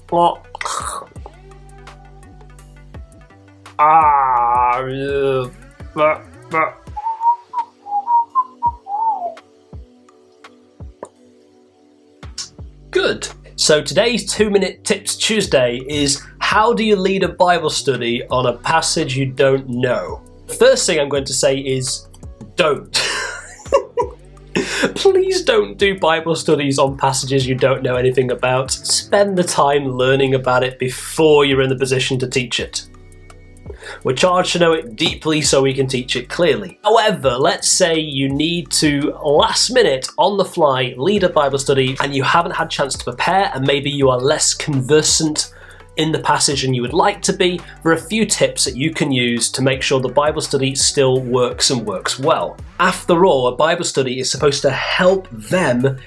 What? Good. So today's 2-Minute Tips Tuesday is how do you lead a Bible study on a passage you don't know? The first thing I'm going to say is don't. Please don't do Bible studies on passages you don't know anything about. Spend the time learning about it before you're in the position to teach it. We're charged to know it deeply so we can teach it clearly. However, let's say you need to, last minute, on the fly, lead a Bible study and you haven't had a chance to prepare and maybe you are less conversant in the passage than you would like to be. There are a few tips that you can use to make sure the Bible study still works and works well. After all, a Bible study is supposed to help them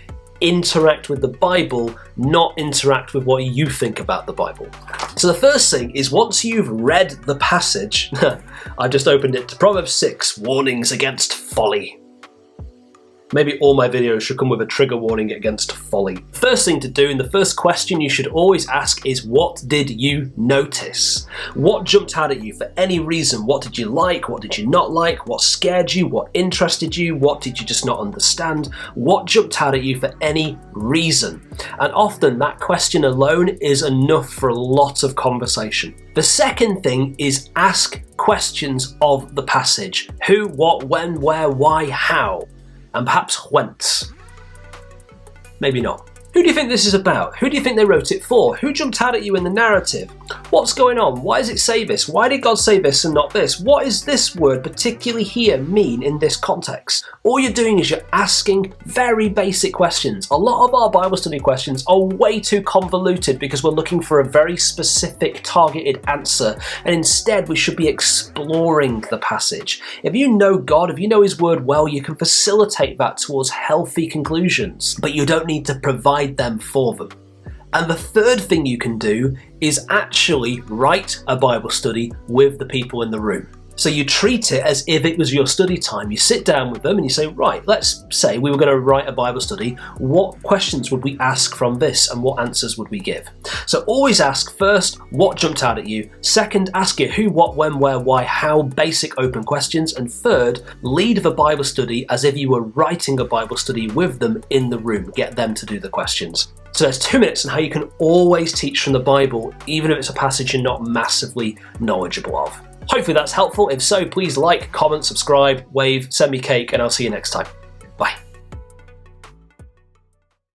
interact with the Bible, not interact with what you think about the Bible. So the first thing is, once you've read the passage, I've just opened it to Proverbs 6, warnings against folly. Maybe all my videos should come with a trigger warning against folly. First thing to do, and the first question you should always ask is, what did you notice? What jumped out at you for any reason? What did you like? What did you not like? What scared you? What interested you? What did you just not understand? What jumped out at you for any reason? And often that question alone is enough for a lot of conversation. The second thing is ask questions of the passage. Who, what, when, where, why, how? And perhaps whence. Maybe not. Who do you think this is about? Who do you think they wrote it for? Who jumped out at you in the narrative? What's going on? Why does it say this? Why did God say this and not this? What is this word particularly here mean in this context? All you're doing is you're asking very basic questions. A lot of our Bible study questions are way too convoluted because we're looking for a very specific targeted answer, and instead we should be exploring the passage. If you know God, if you know His word well, you can facilitate that towards healthy conclusions, but you don't need to provide them for them. And the third thing you can do is actually write a Bible study with the people in the room. So you treat it as if it was your study time. You sit down with them and you say, right, let's say we were going to write a Bible study. What questions would we ask from this and what answers would we give? So always ask first, what jumped out at you? Second, ask it who, what, when, where, why, how, basic open questions. And third, lead the Bible study as if you were writing a Bible study with them in the room. Get them to do the questions. So there's 2 minutes on how you can always teach from the Bible, even if it's a passage you're not massively knowledgeable of. Hopefully that's helpful. If so, please like, comment, subscribe, wave, send me cake, and I'll see you next time. Bye.